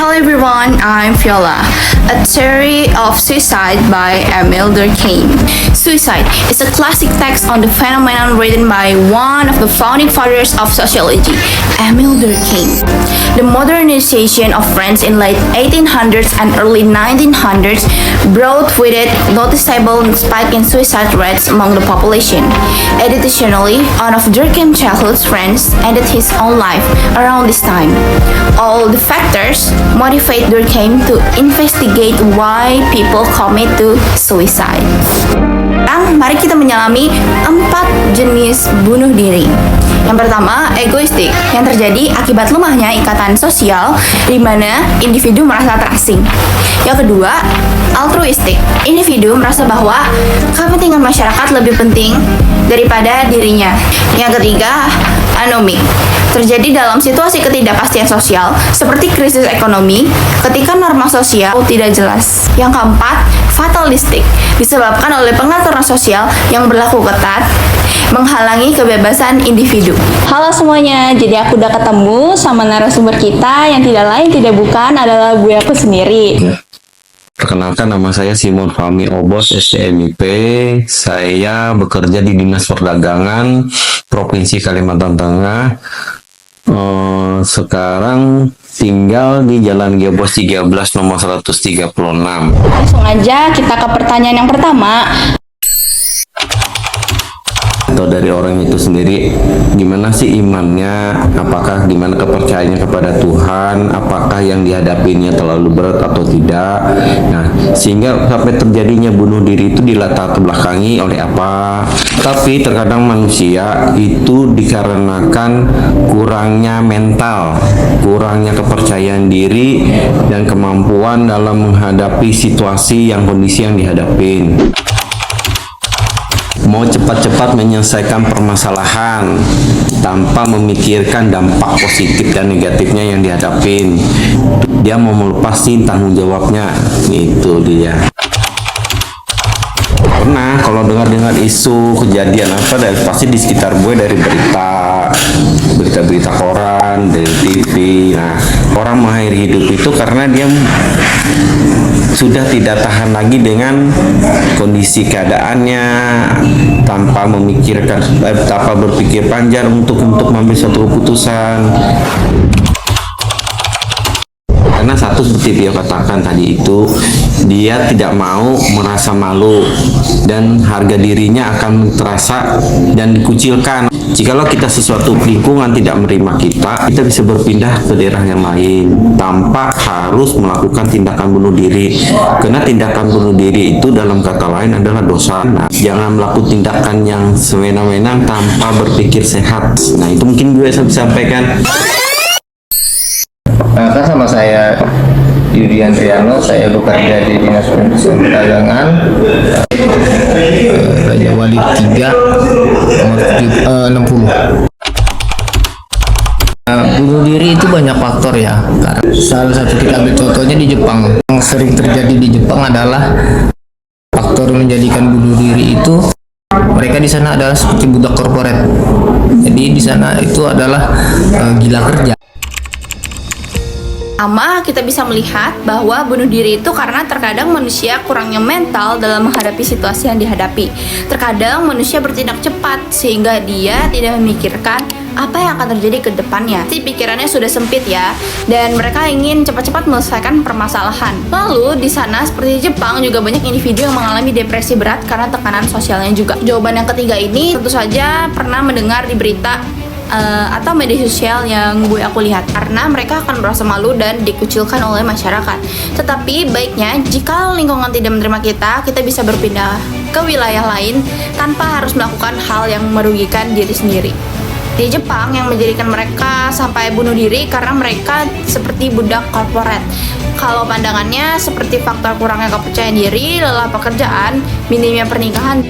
Hello everyone, I'm Viola. A Theory of Suicide by Emile Durkheim. Suicide is a classic text on the phenomenon written by one of the founding fathers of sociology, Emile Durkheim. The modernization of France in late 1800s and early 1900s brought with it noticeable spike in suicide rates among the population. Additionally, one of Durkheim's childhood friends ended his own life around this time. All the factors motivate Durkheim to investigate why people commit to suicide. Sekarang, mari kita menyelami 4 jenis bunuh diri. Yang pertama, egoistik, yang terjadi akibat lemahnya ikatan sosial di mana individu merasa terasing. Yang kedua, altruistik, individu merasa bahwa kepentingan masyarakat lebih penting daripada dirinya. Yang ketiga, anomik, terjadi dalam situasi ketidakpastian sosial seperti krisis ekonomi ketika norma sosial tidak jelas. Yang keempat, fatalistik, disebabkan oleh pengaturan sosial yang berlaku ketat menghalangi kebebasan individu. Halo semuanya, jadi aku udah ketemu sama narasumber kita yang tidak lain tidak bukan adalah gue aku sendiri. Perkenalkan, nama saya Simon Fahmi Obos, STMIP. Saya bekerja di Dinas Perdagangan Provinsi Kalimantan Tengah. Sekarang tinggal di Jalan Geobos 13 nomor 136. Langsung aja kita ke pertanyaan yang pertama. Atau dari orang itu sendiri, gimana sih imannya, apakah gimana kepercayaannya kepada Tuhan, apakah yang dihadapinya terlalu berat atau tidak. Nah, sehingga sampai terjadinya bunuh diri itu dilatar belakangi oleh apa. Tapi terkadang manusia itu dikarenakan kurangnya mental, kurangnya kepercayaan diri dan kemampuan dalam menghadapi situasi yang kondisi yang dihadapin. Mau cepat-cepat menyelesaikan permasalahan tanpa memikirkan dampak positif dan negatifnya yang dihadapin. Dia mau melepasin tanggung jawabnya, itu dia. Pernah kalau dengar isu kejadian apa, dari pasti di sekitar gue dari berita koran, dari TV. Nah, orang mengakhiri hidup itu karena dia sudah tidak tahan lagi dengan kondisi keadaannya, tanpa memikirkan, tanpa berpikir panjang untuk mengambil suatu keputusan. Karena satu, seperti dia katakan tadi itu, dia tidak mau merasa malu dan harga dirinya akan terasa dan dikucilkan. Jikalau kita sesuatu lingkungan tidak menerima kita bisa berpindah ke daerah yang lain tanpa harus melakukan tindakan bunuh diri. Karena tindakan bunuh diri itu dalam kata lain adalah dosa. Nah, jangan melakukan tindakan yang sewenang-wenang tanpa berpikir sehat. Nah, itu mungkin gue bisa sampaikan. Perkenalkan, sama saya Yudi Andriano, saya bekerja di Dinas Perdagangan Raja Wali 3 nomor 60. Bunuh diri itu banyak faktor ya. Salah satu kita ambil contohnya di Jepang. Yang sering terjadi di Jepang adalah faktor menjadikan bunuh diri itu, mereka di sana adalah seperti budak korporat. Jadi di sana itu adalah gila kerja. Pertama, kita bisa melihat bahwa bunuh diri itu karena terkadang manusia kurangnya mental dalam menghadapi situasi yang dihadapi. Terkadang manusia bertindak cepat sehingga dia tidak memikirkan apa yang akan terjadi ke depannya. Pikirannya sudah sempit ya, dan mereka ingin cepat-cepat menyelesaikan permasalahan. Lalu di sana seperti Jepang juga banyak individu yang mengalami depresi berat karena tekanan sosialnya juga. Jawaban yang ketiga ini tentu saja pernah mendengar di berita atau media sosial yang aku lihat, karena mereka akan merasa malu dan dikucilkan oleh masyarakat. Tetapi baiknya jika lingkungan tidak menerima kita bisa berpindah ke wilayah lain tanpa harus melakukan hal yang merugikan diri sendiri. Di Jepang yang menjadikan mereka sampai bunuh diri karena mereka seperti budak korporat. Kalau pandangannya seperti faktor kurangnya kepercayaan diri, lelah pekerjaan, minimnya pernikahan.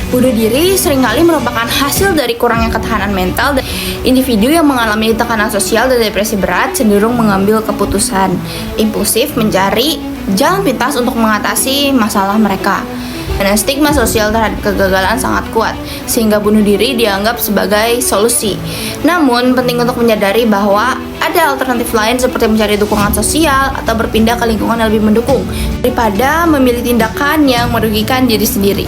Bunuh diri seringkali merupakan hasil dari kurangnya ketahanan mental. Individu yang mengalami tekanan sosial dan depresi berat cenderung mengambil keputusan impulsif, mencari jalan pintas untuk mengatasi masalah mereka. Dan stigma sosial terhadap kegagalan sangat kuat, sehingga bunuh diri dianggap sebagai solusi. Namun, penting untuk menyadari bahwa ada alternatif lain seperti mencari dukungan sosial atau berpindah ke lingkungan yang lebih mendukung daripada memilih tindakan yang merugikan diri sendiri.